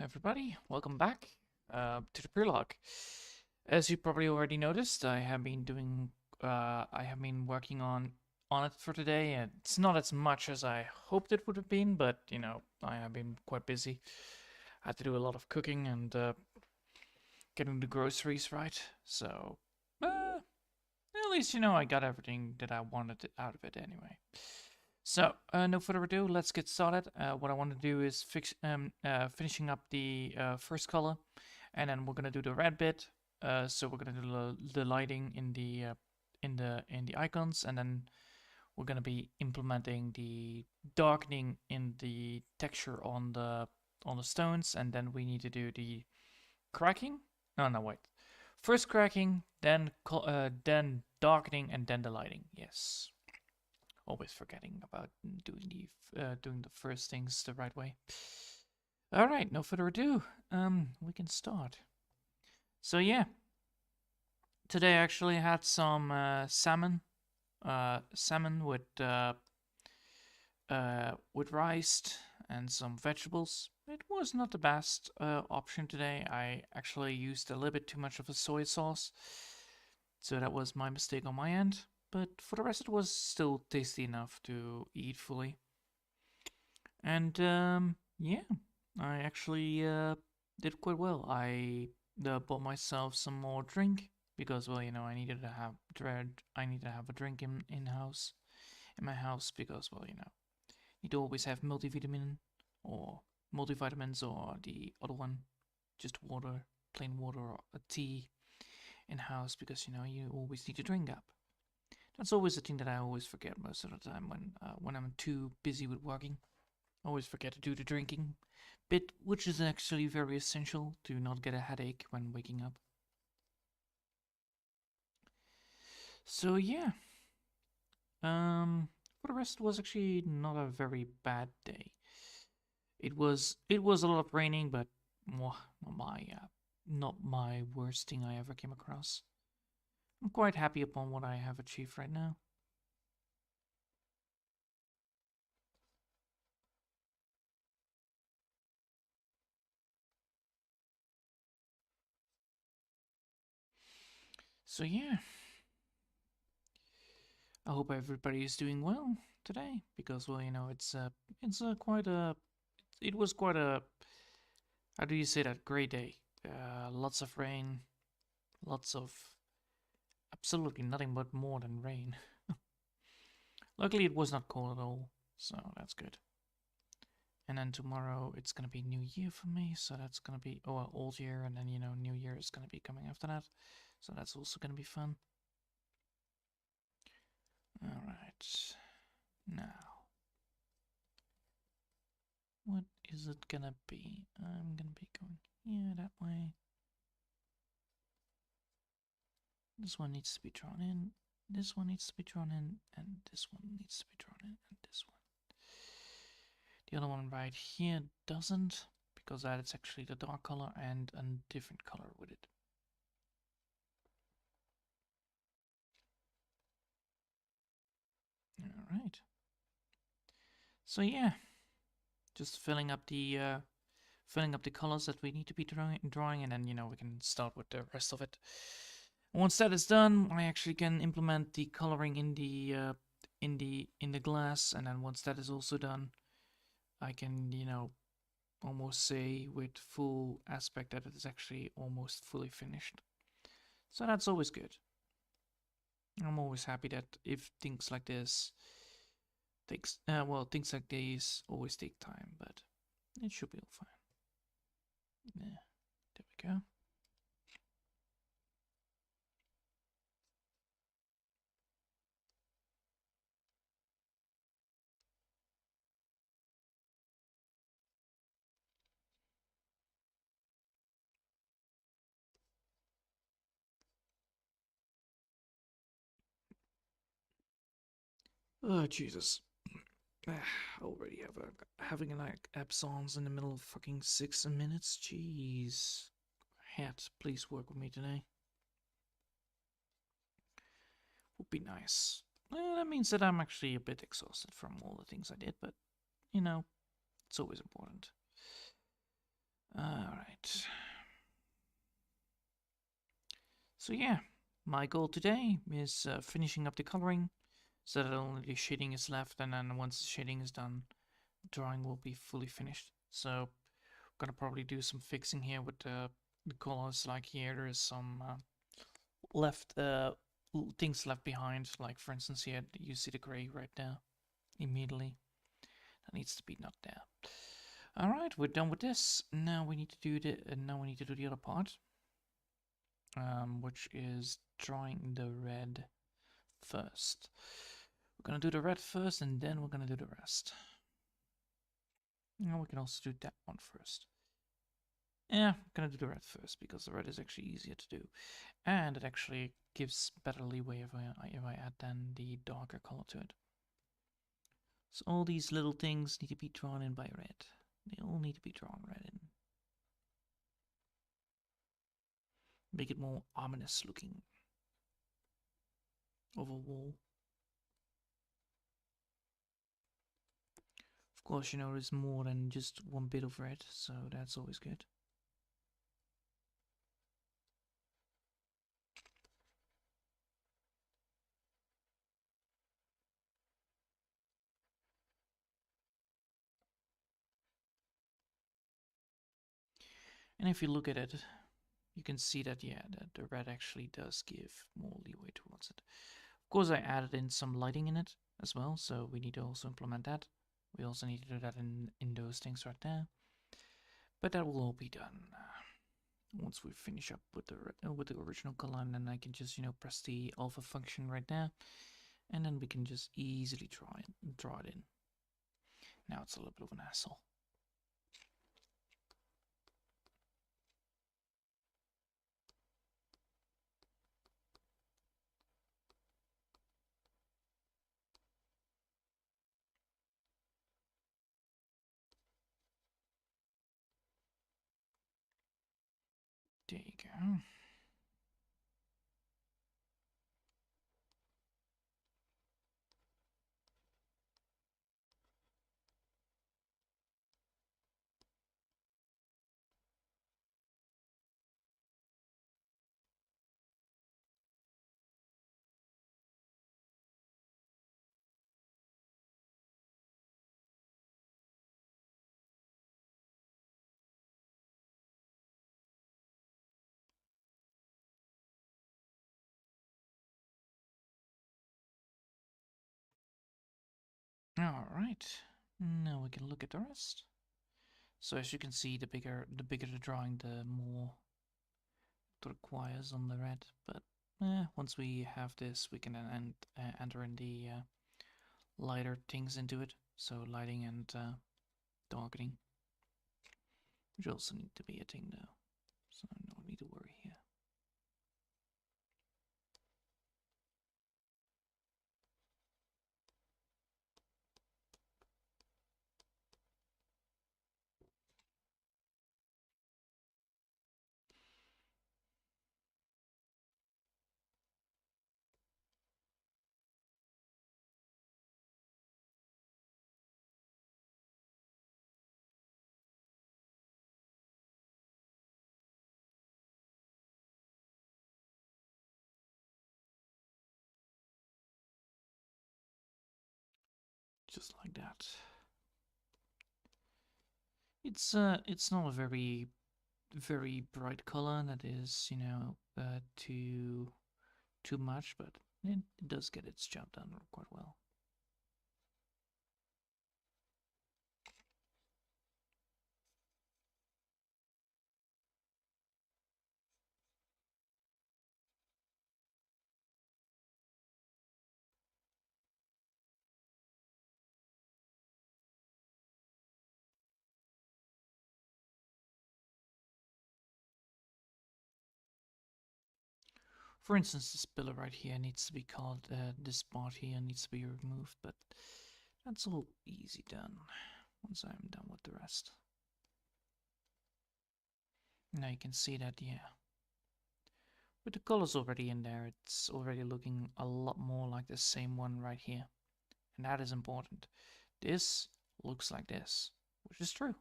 everybody, welcome back to the Prelog. As you probably already noticed, I have been working on it for today, and it's not as much as I hoped it would have been, but I have been quite busy. I had to do a lot of cooking and getting the groceries right, so at least I got everything that I wanted out of it anyway. So, no further ado, let's get started. What I want to do is finishing up the first color, and then we're gonna do the red bit. So we're gonna do the lighting in the icons, and then we're gonna be implementing the darkening in the texture on the stones, and then we need to do the cracking. No, wait. First cracking, then darkening, and then the lighting. Yes. Always forgetting about doing the first things the right way. All right, no further ado. We can start. So yeah, today I actually had some salmon with rice and some vegetables. It was not the best option today. I actually used a little bit too much of a soy sauce, so that was my mistake on my end. But for the rest, it was still tasty enough to eat fully. And yeah, I actually did quite well. I bought myself some more drink because, well, I needed to have a drink in my house because, well, you don't always have multivitamin or multivitamins or the other one, just water, plain water or a tea in house because you always need to drink up. That's always the thing that I always forget most of the time when I'm too busy with working. I always forget to do the drinking bit, which is actually very essential to not get a headache when waking up. So yeah, for the rest, it was actually not a very bad day. It was a lot of raining, but not my worst thing I ever came across. I'm quite happy upon what I have achieved right now. So yeah, I hope everybody is doing well today because, well, it was quite a, how do you say that, great day. Lots of rain, lots of absolutely nothing but more than rain. Luckily, it was not cold at all, so that's good. And then tomorrow it's gonna be New Year for me, so that's gonna be old year, and then New Year is gonna be coming after that, so that's also gonna be fun. All right, now what is it gonna be? I'm gonna be going here that way. This one needs to be drawn in. This one needs to be drawn in, and this one needs to be drawn in, and this one. The other one right here doesn't, because that is actually the dark color and a different color with it. All right. So yeah, just filling up the colors that we need to be drawing, and then we can start with the rest of it. Once that is done, I actually can implement the coloring in the glass, and then once that is also done, I can almost say with full aspect that it is actually almost fully finished. So that's always good. I'm always happy that if things like this things like these always take time, but it should be all fine. Yeah, there we go. Oh Jesus! Already having like absence in the middle of fucking 6 minutes. Jeez, hat, please work with me today. Would be nice. That means that I'm actually a bit exhausted from all the things I did, but it's always important. Alright. So yeah, my goal today is finishing up the coloring so that only the shading is left, and then once the shading is done, drawing will be fully finished. So I'm gonna probably do some fixing here with the colors. Like here, there is some left things left behind. Like for instance, here you see the gray right there immediately. That needs to be not there. All right, we're done with this. Now we need to do the other part, which is drawing the red first. We're gonna do the red first, and then we're gonna do the rest. And we can also do that one first. Yeah, I'm gonna do the red first because the red is actually easier to do, and it actually gives better leeway if I add then the darker color to it. So all these little things need to be drawn in by red. They all need to be drawn red in. Make it more ominous looking. Of a wall. Of course, you know, there's more than just one bit of red, so that's always good. And if you look at it, you can see that, yeah, that the red actually does give more leeway towards it. Of course, I added in some lighting in it as well, so we need to also implement that. We also need to do that in those things right there. But that will all be done once we finish up with the original color, and then I can just, you know, press the alpha function right there, and then we can just easily draw it in. Now it's a little bit of an hassle. There you go. All right. Now we can look at the rest. So as you can see, the bigger the drawing, the more it requires on the red. But once we have this, we can then enter in the lighter things into it. So lighting and darkening, which also need to be a thing though. So no need to worry here. Just like that. It's not a very bright color that is, you know, too much, but it does get its job done quite well. For instance, this pillar right here needs to be called, this part here needs to be removed, but that's all easy done once I'm done with the rest. Now you can see that, yeah, with the colors already in there, it's already looking a lot more like the same one right here. And that is important. This looks like this, which is true.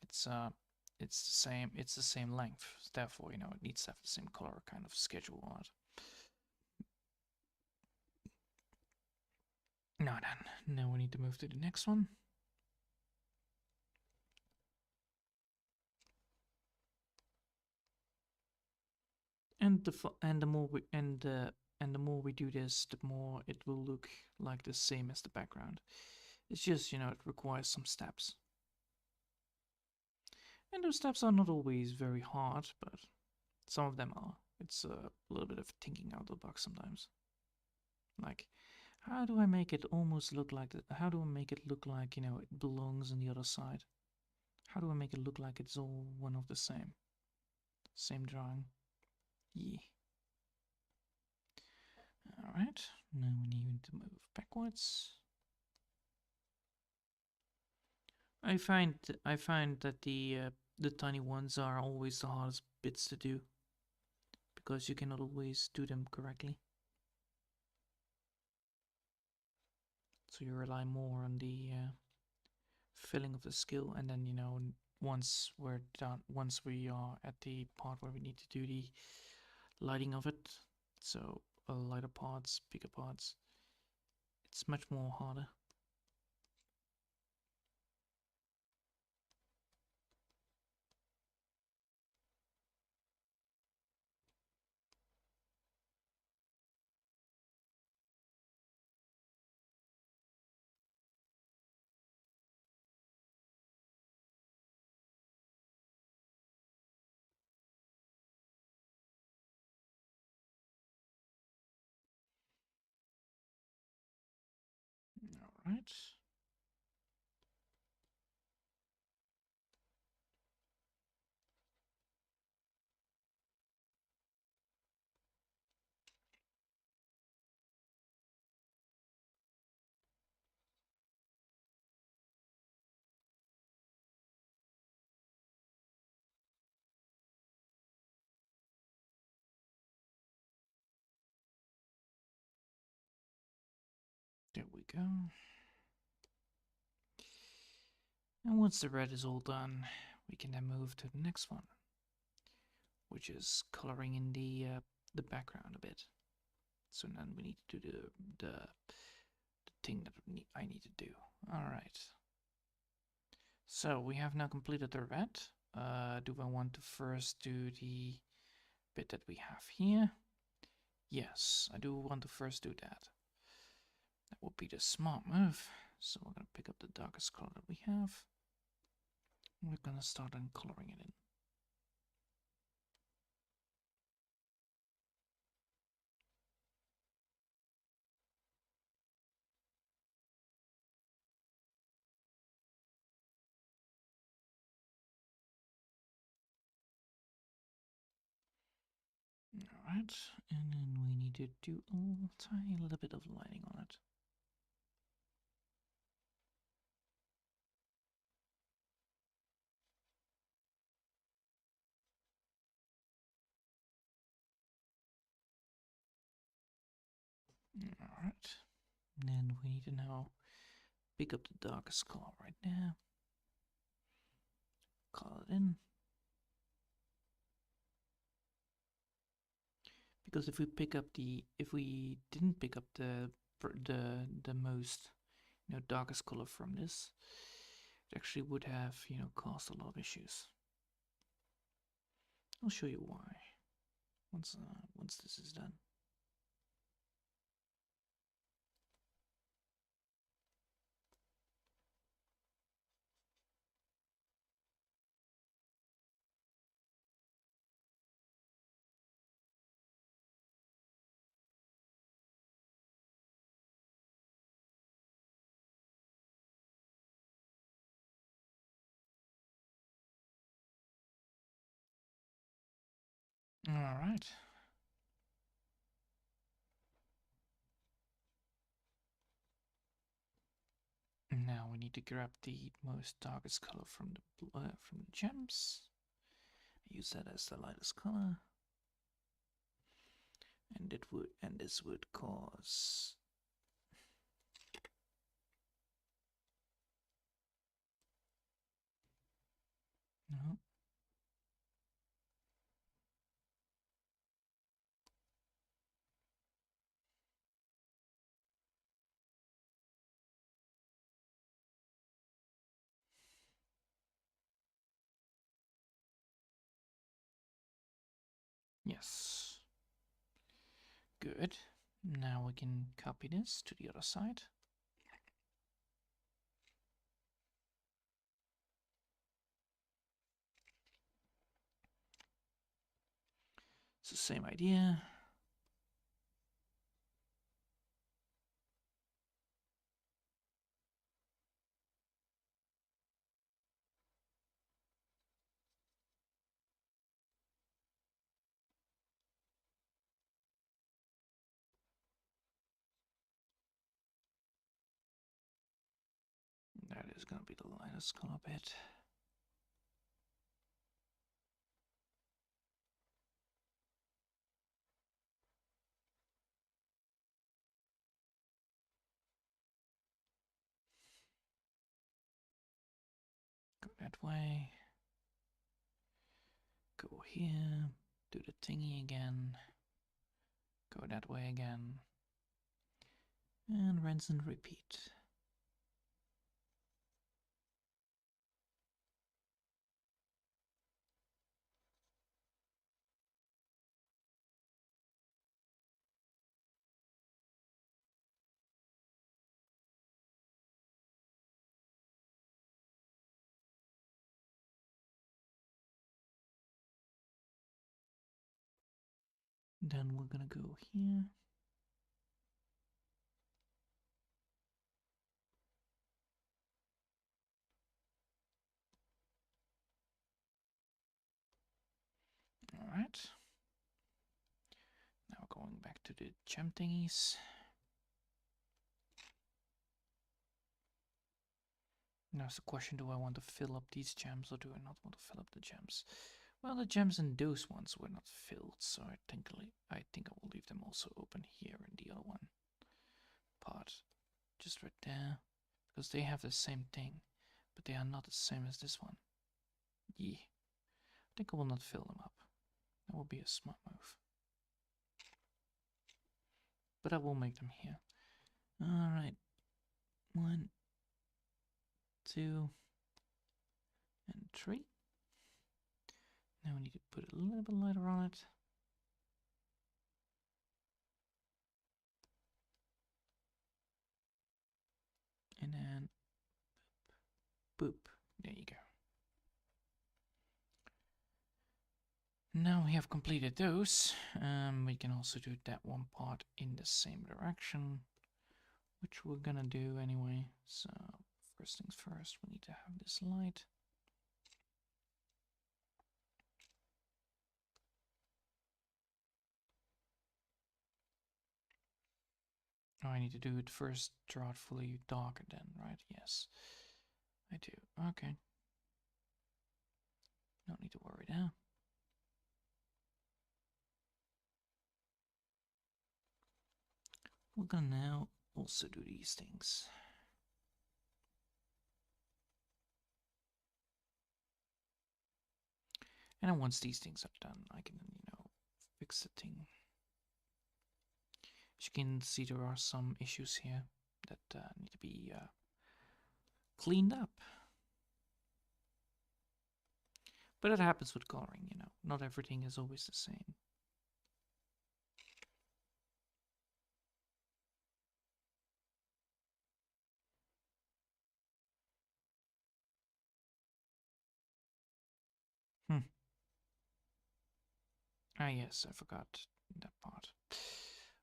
It's it's the same length. Therefore, you know, it needs to have the same color kind of schedule on it. Now then, now we need to move to the next one. And the more we do this, the more it will look like the same as the background. It's just, you know, it requires some steps. And those steps are not always very hard, but some of them are. It's a little bit of thinking out of the box sometimes. Like, how do I make it almost look like that? How do I make it look like, you know, it belongs on the other side? How do I make it look like it's all one of the same? Same drawing. Yeah. Alright, now we need to move backwards. I find that the tiny ones are always the hardest bits to do, because you cannot always do them correctly. So you rely more on the filling of the skill, and then, you know, once we're done, once we are at the part where we need to do the lighting of it, so lighter parts, bigger parts, it's much more harder. All right. There we go. And once the red is all done, we can then move to the next one, which is coloring in the background a bit. So then we need to do the thing that I need to do. All right. So we have now completed the red. Do I want to first do the bit that we have here? Yes, I do want to first do that. That would be the smart move. So we're going to pick up the darkest color that we have. We're going to start on coloring it in. Alright, and then we need to do a tiny little bit of lighting on it. Alright, and then we need to now pick up the darkest color right there. Color it in. Because if we didn't pick up the most, you know, darkest color from this, it actually would have, you know, caused a lot of issues. I'll show you why once this is done. All right. Now we need to grab the most darkest color from the gems. Use that as the lightest color, and this would cause no. Yes. Good. Now we can copy this to the other side. It's the same idea. That is going to be the lightest color bit. Go that way. Go here. Do the thingy again. Go that way again. And rinse and repeat. Then we're gonna go here. All right. Now going back to the gem thingies. Now it's the question, do I want to fill up these gems or do I not want to fill up the gems? Well, the gems in those ones were not filled, so I think I will leave them also open here in the other one part. Just right there. Because they have the same thing, but they are not the same as this one. Yeah. I think I will not fill them up. That will be a smart move. But I will make them here. Alright. 1, 2, and 3. Now we need to put a little bit lighter on it. And then boop. There you go. Now we have completed those. We can also do that one part in the same direction, which we're gonna do anyway. So first things first, we need to have this light. Oh, I need to do it first, draw it fully darker then, right? Yes, I do. Okay. Don't need to worry now. We're gonna now also do these things. And then once these things are done, I can, fix the thing. As you can see, there are some issues here that need to be cleaned up. But it happens with coloring, Not everything is always the same. Ah, yes, I forgot that part.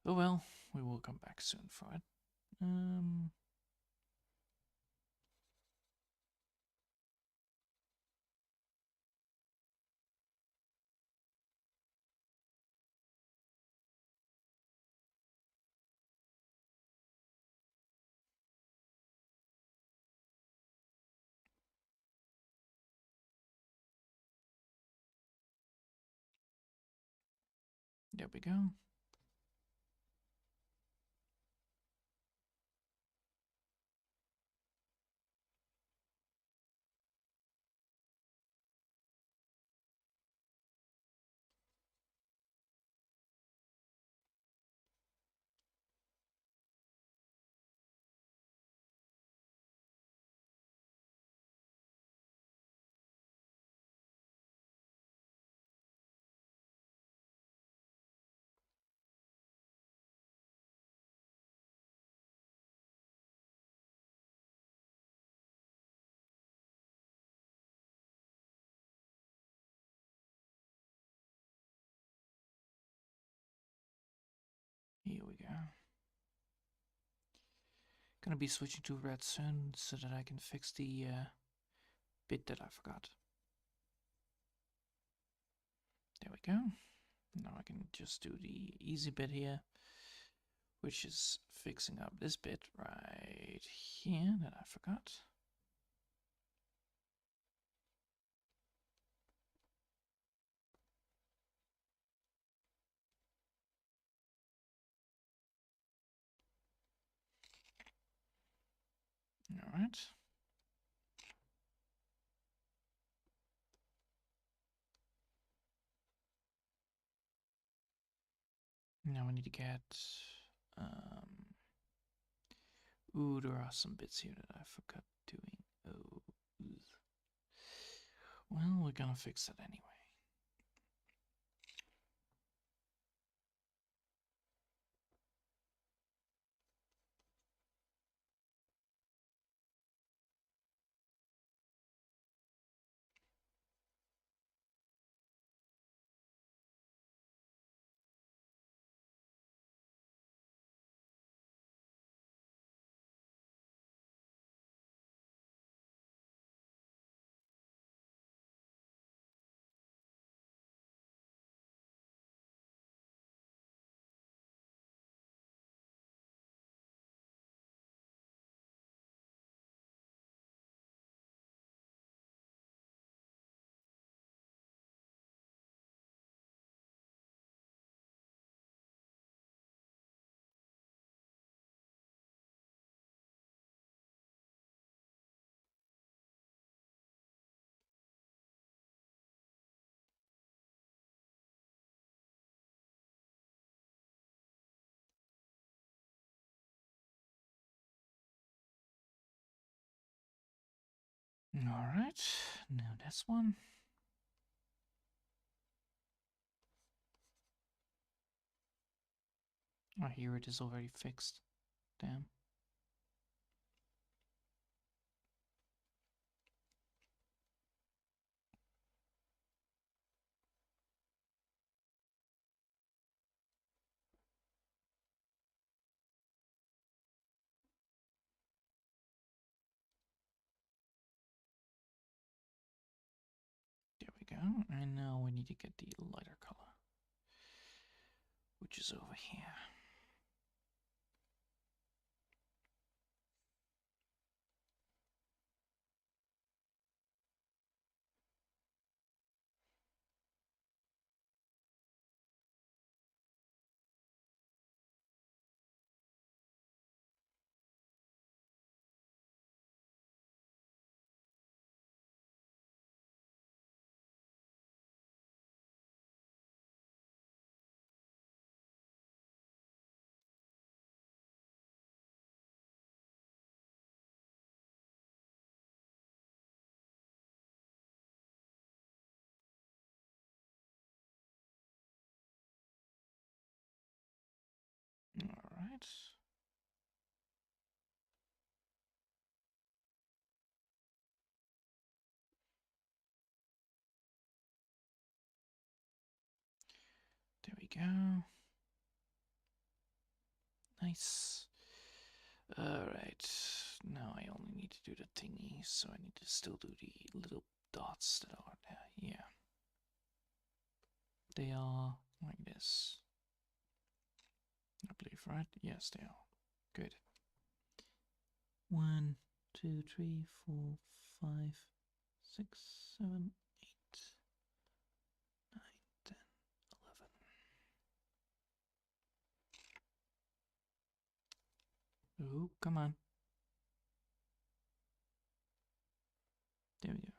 Oh well, we will come back soon for it. There we go. Gonna be switching to red soon so that I can fix the bit that I forgot. There we go. Now I can just do the easy bit here, which is fixing up this bit right here that I forgot. All right. Now I need to get. Ooh, there are some bits here that I forgot doing. Oh. Well, we're gonna fix that anyway. All right, now this one. Oh, here it is already fixed. Damn. There we go. And now we need to get the lighter color, which is over here. All right. There we go. Nice. Alright, now I only need to do the thingy, so I need to still do the little dots that are there. Yeah. They are like this. I believe, right? Yes, they are. Good. 1, 2, 3, 4, 5, 6, 7, 8, 9, 10, 11. Oh, come on. There we go.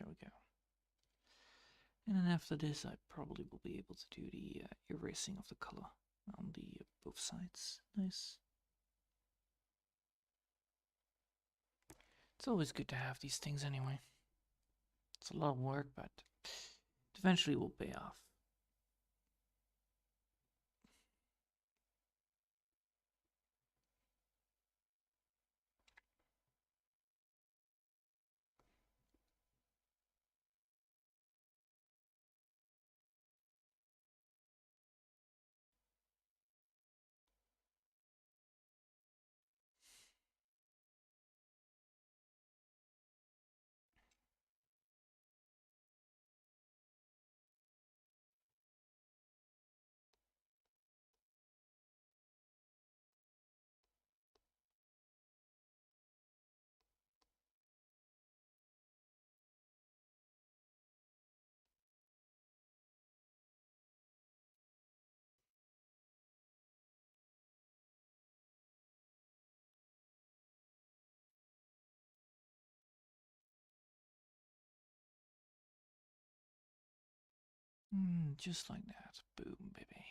There we go. And then after this, I probably will be able to do the erasing of the color on the both sides. Nice. It's always good to have these things anyway. It's a lot of work, but it eventually will pay off. Just like that. Boom, baby.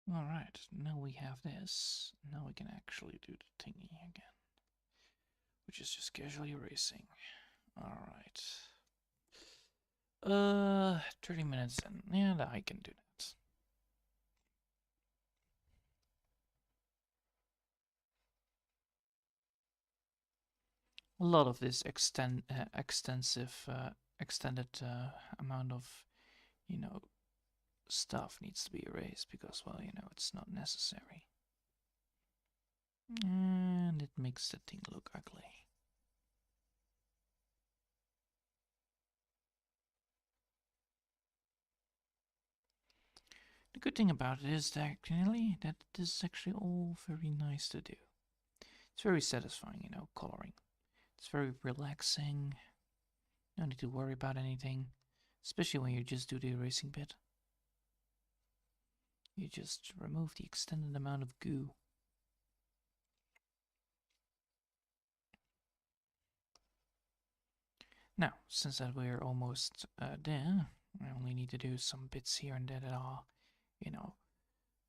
Alright, now we have this. Now we can actually do the thingy again. Which is just casually erasing. Alright. 30 minutes in. Yeah, I can do that. A lot of this extended amount of, stuff needs to be erased because, well, it's not necessary. And it makes the thing look ugly. The good thing about it is that this is actually all very nice to do. It's very satisfying, coloring. It's very relaxing. No need to worry about anything, especially when you just do the erasing bit. You just remove the extended amount of goo. Now, since that we're almost there, I only need to do some bits here and there that are,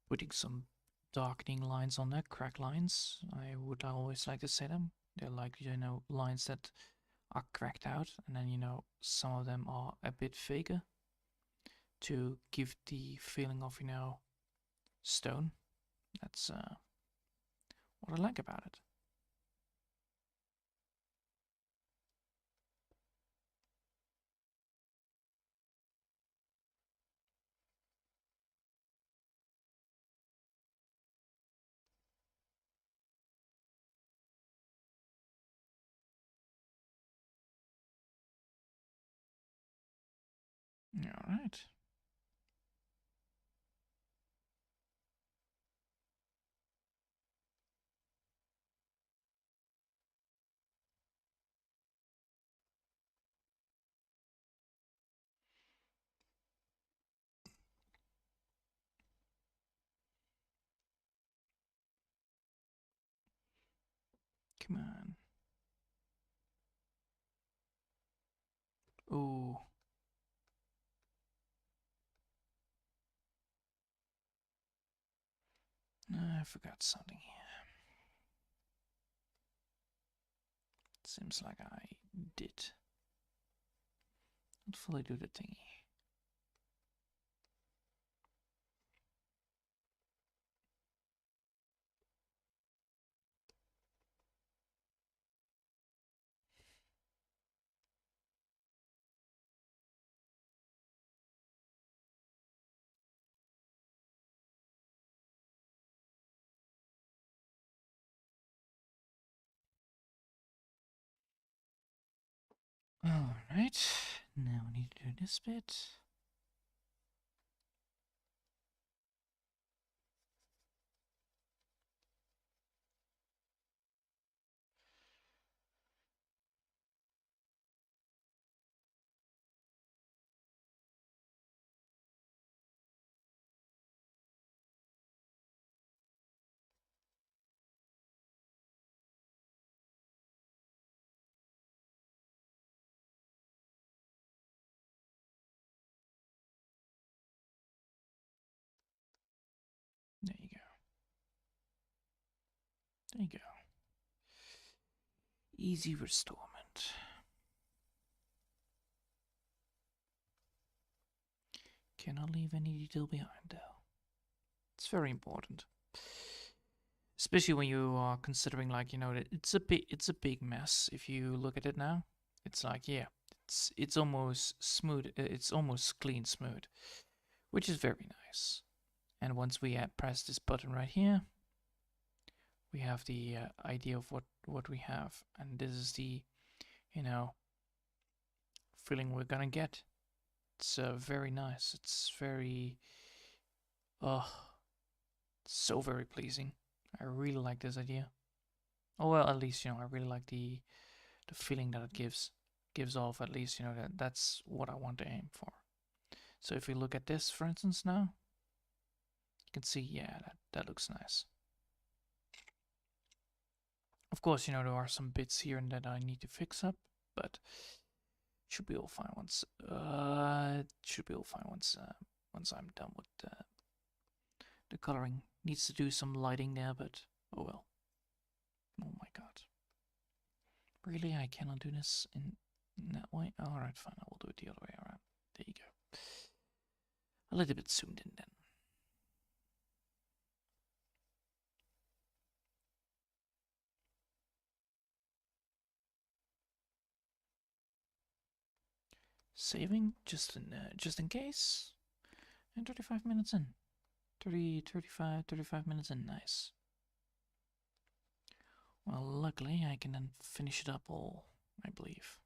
putting some darkening lines on there, crack lines. I would always like to say them. They're like, lines that are cracked out, and then, some of them are a bit faker to give the feeling of, stone. That's what I like about it. All right. Come on. Ooh. I forgot something here. Seems like I did not fully do the thingy. Alright, now we need to do this bit. There you go. There you go. Easy restorement. Cannot leave any detail behind though. It's very important. Especially when you are considering, like, you know, that it's a big mess. If you look at it now, it's like, yeah, it's almost smooth. It's almost clean smooth, which is very nice. And once we press this button right here, we have the idea of what we have, and this is the, you know, feeling we're gonna get. It's very nice. It's very, so very pleasing. I really like this idea. Oh well, at least, you know, I really like the feeling that it gives off. At least, you know, that's what I want to aim for. So if we look at this, for instance, now, you can see, yeah, that looks nice. Of course, you know, there are some bits here and that I need to fix up, but should be all fine once. Should be all fine once I'm done with the coloring. Needs to do some lighting there, but oh well. Oh my god. Really, I cannot do this in that way? Alright, fine, I will do it the other way around. There you go. A little bit zoomed in then. Saving just in case. And 35 minutes in. 35 minutes in, nice. Well, luckily I can then finish it up all, I believe.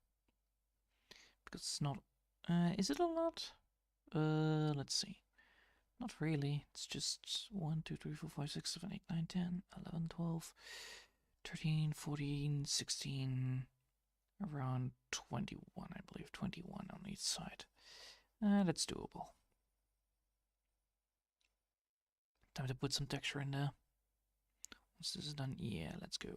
Because it's not... is it a lot? Let's see. Not really. It's just 1, 2, 3, 4, 5, 6, 7, 8, 9, 10, 11, 12, 13, 14, 16, around 21, I believe. 21 on each side. That's doable. Time to put some texture in there. Once this is done, yeah, let's go.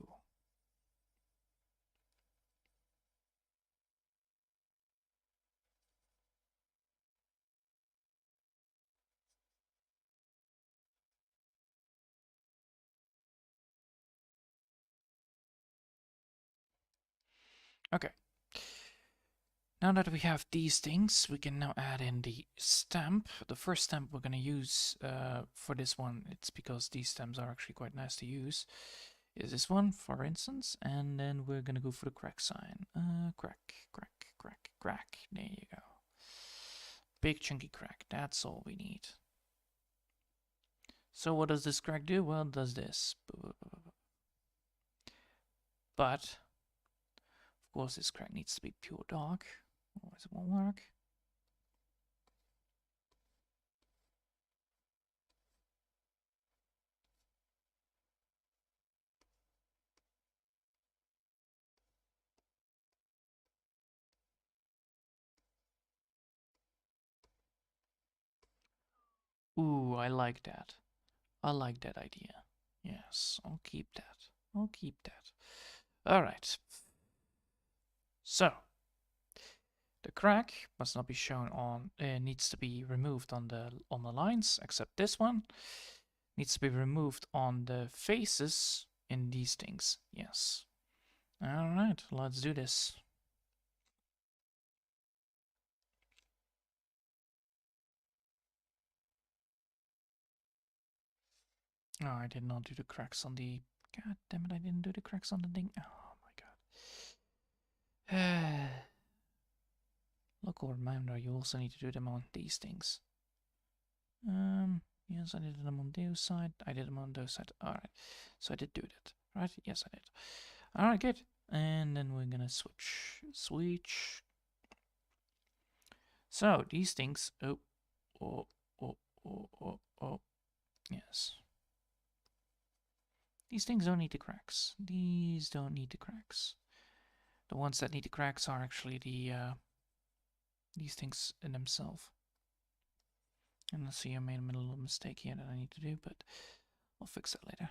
Okay. Now that we have these things, we can now add in the stamp. The first stamp we're going to use for this one, it's because these stamps are actually quite nice to use, is this one, for instance. And then we're going to go for the crack sign. Crack, crack, crack, crack. There you go. Big chunky crack. That's all we need. So what does this crack do? Well, it does this. But, of course, this crack needs to be pure dark. Otherwise it won't work. Ooh, I like that. I like that idea. Yes, I'll keep that. I'll keep that. Alright. So, the crack must not be shown on, needs to be removed on the lines, except this one. Needs to be removed on the faces in these things. Yes. Alright, let's do this. Oh, I did not do the cracks on the... God damn it, I didn't do the cracks on the thing. Oh my god. Local reminder, you also need to do them on these things. Yes, I did them on those side. I did them on those side. Alright, so I did do that, right? Yes, I did. Alright, good. And then we're gonna switch. So, these things... Oh, oh, oh, oh, oh, oh. Yes. These things don't need the cracks. These don't need the cracks. The ones that need the cracks are actually these things in themselves. And I see I made a little mistake here that I need to do, but I'll fix that later.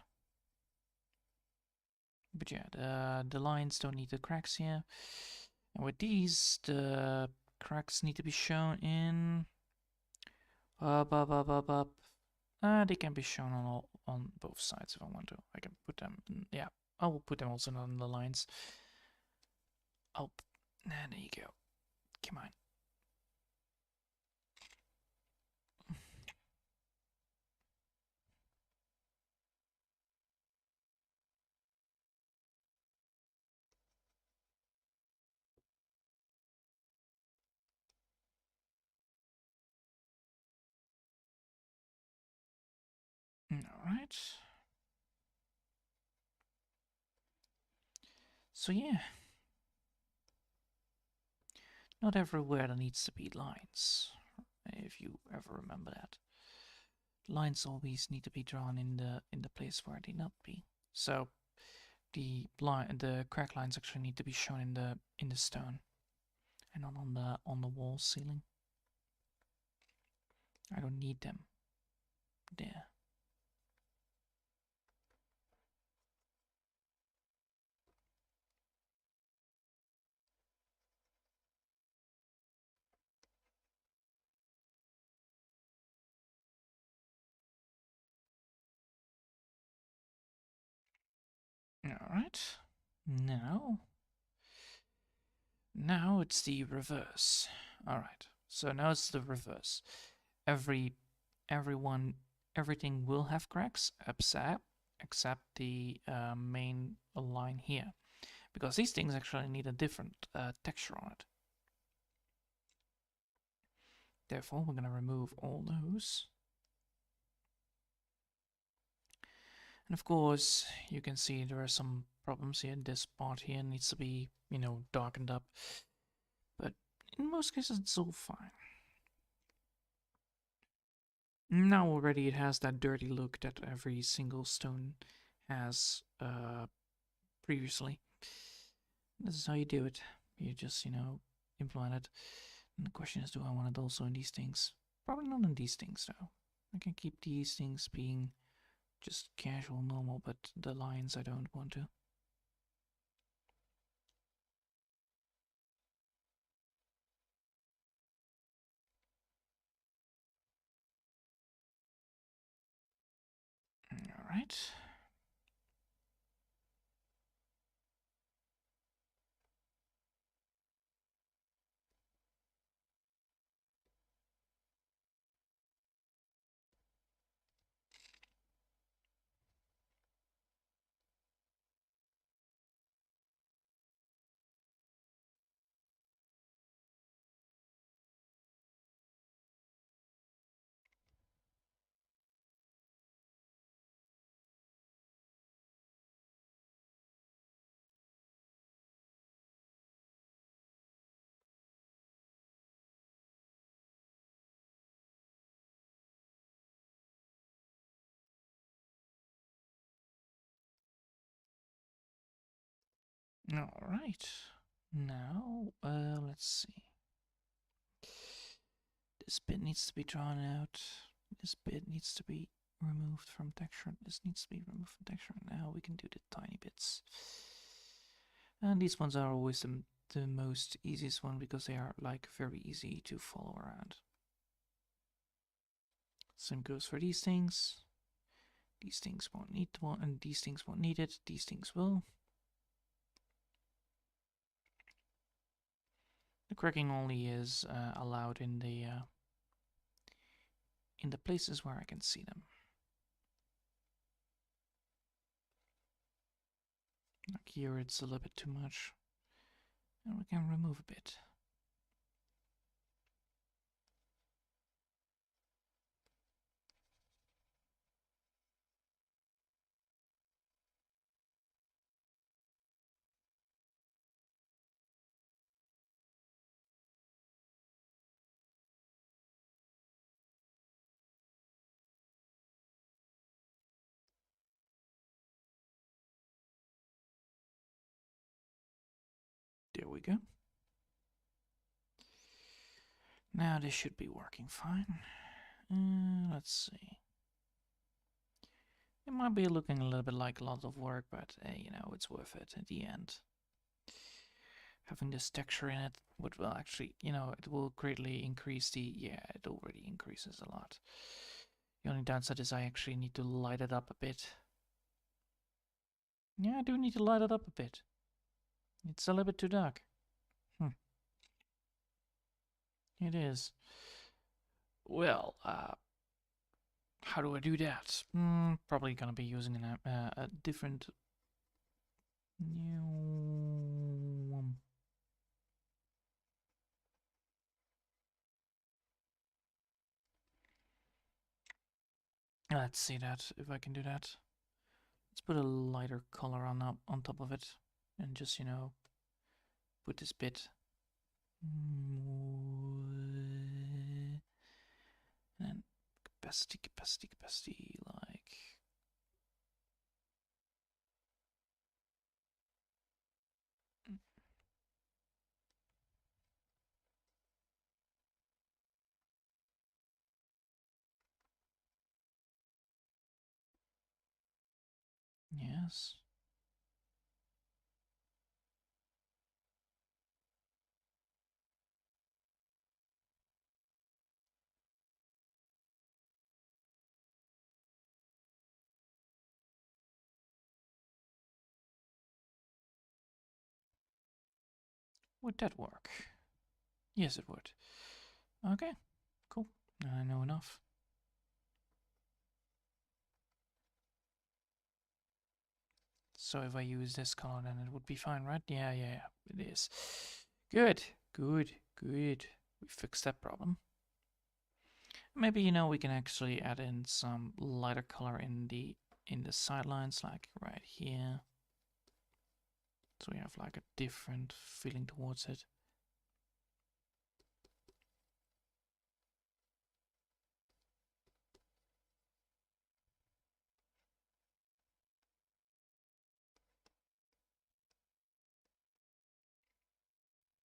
But yeah, the lines don't need the cracks here. And with these, the cracks need to be shown in... they can be shown on both sides if I want to. I can put them in, yeah, I will put them also on the lines. Oh, there you go. Come on. Alright. So yeah. Not everywhere there needs to be lines, if you ever remember that. Lines always need to be drawn in the place where they not be. So the crack lines actually need to be shown in the stone and not on the wall ceiling. I don't need them there. Alright. Now it's the reverse. Alright. So now it's the reverse. Everything will have cracks except the main line here, because these things actually need a different texture on it. Therefore, we're going to remove all those. And of course, you can see there are some problems here. This part here needs to be, darkened up. But in most cases, it's all fine. Now already it has that dirty look that every single stone has previously. This is how you do it. You just, implement it. And the question is, do I want it also in these things? Probably not in these things, though. I can keep these things being just casual, normal, but the lines I don't want to. Alright. Alright. Now, let's see. This bit needs to be drawn out. This bit needs to be removed from texture. This needs to be removed from texture. Now we can do the tiny bits. And these ones are always the most easiest one because they are like very easy to follow around. Same goes for these things. These things won't need one, and these things won't need it. These things will. The cracking only is allowed in the places where I can see them. Like here, it's a little bit too much, and we can remove a bit. There we go. Now this should be working fine. Let's see. It might be looking a little bit like a lot of work, but you know, it's worth it at the end. Having this texture in it will actually, you know, it will greatly increase yeah, it already increases a lot. The only downside is I actually need to light it up a bit. Yeah, I do need to light it up a bit. It's a little bit too dark. It is. Well, how do I do that? Probably gonna be using a different. Let's see that if I can do that. Let's put a lighter color on top of it, and just, you know, put this bit. And capacity, like. Yes. Would that work? Yes, it would. Okay, cool. I know enough. So if I use this color, then it would be fine, right? Yeah, it is. Good. We fixed that problem. Maybe, you know, we can actually add in some lighter color in the sidelines, like right here. So we have like a different feeling towards it.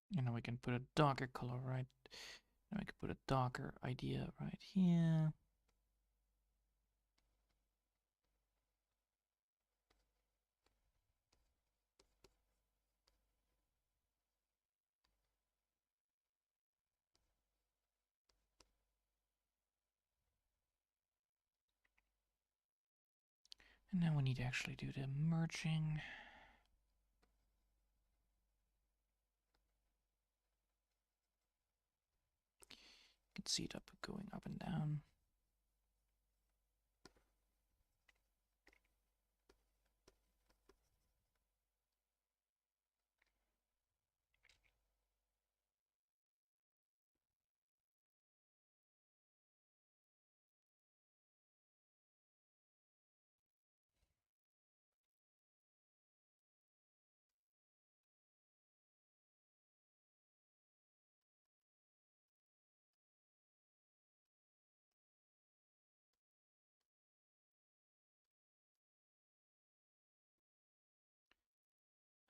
You know, we can put a darker color right. And we can put a darker idea right here. And now we need to actually do the merging. You can see it going up and down.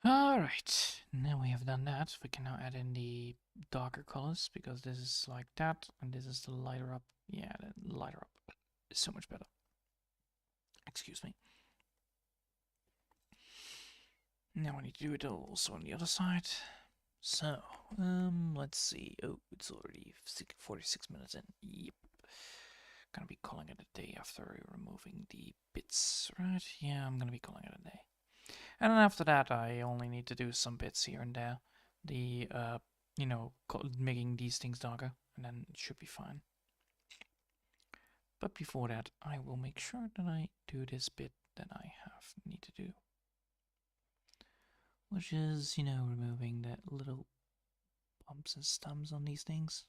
All right, now we have done that. We can now add in the darker colors because this is like that, and this is the lighter up. Yeah, the lighter up is so much better. Excuse me. Now I need to do it also on the other side. So, let's see. Oh, it's already 46 minutes in. Yep. Gonna be calling it a day after removing the bits, right? Yeah, I'm gonna be calling it a day. And then after that, I only need to do some bits here and there. The, making these things darker, and then it should be fine. But before that, I will make sure that I do this bit that I need to do. Which is, removing the little bumps and stumps on these things.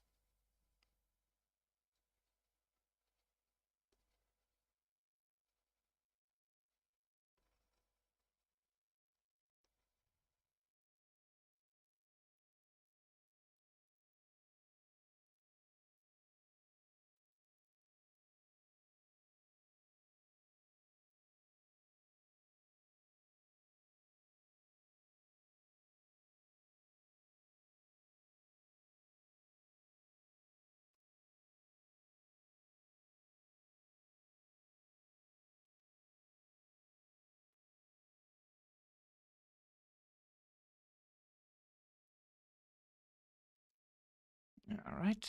All right.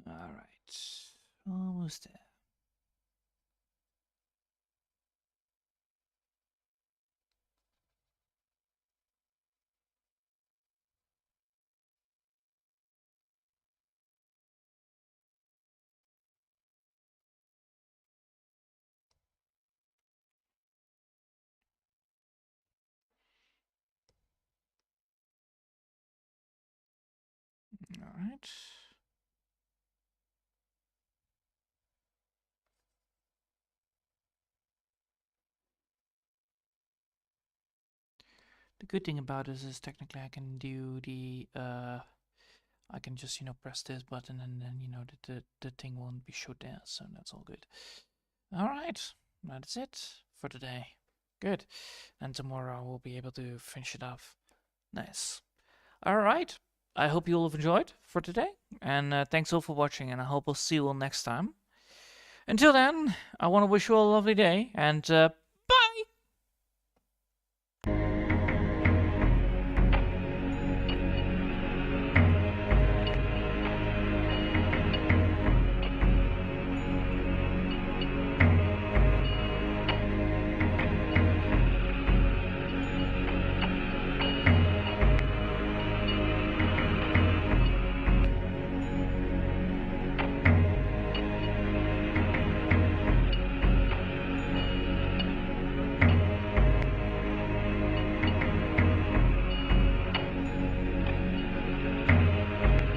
All right. Almost there. All right. The good thing about this is technically I can do the I can just press this button and then the thing won't be showed there, so that's all good. All right, that's it for today. Good, and tomorrow we'll be able to finish it off. Nice. All right. I hope you all have enjoyed for today, and thanks all for watching, and I hope I'll see you all next time. Until then, I want to wish you all a lovely day, and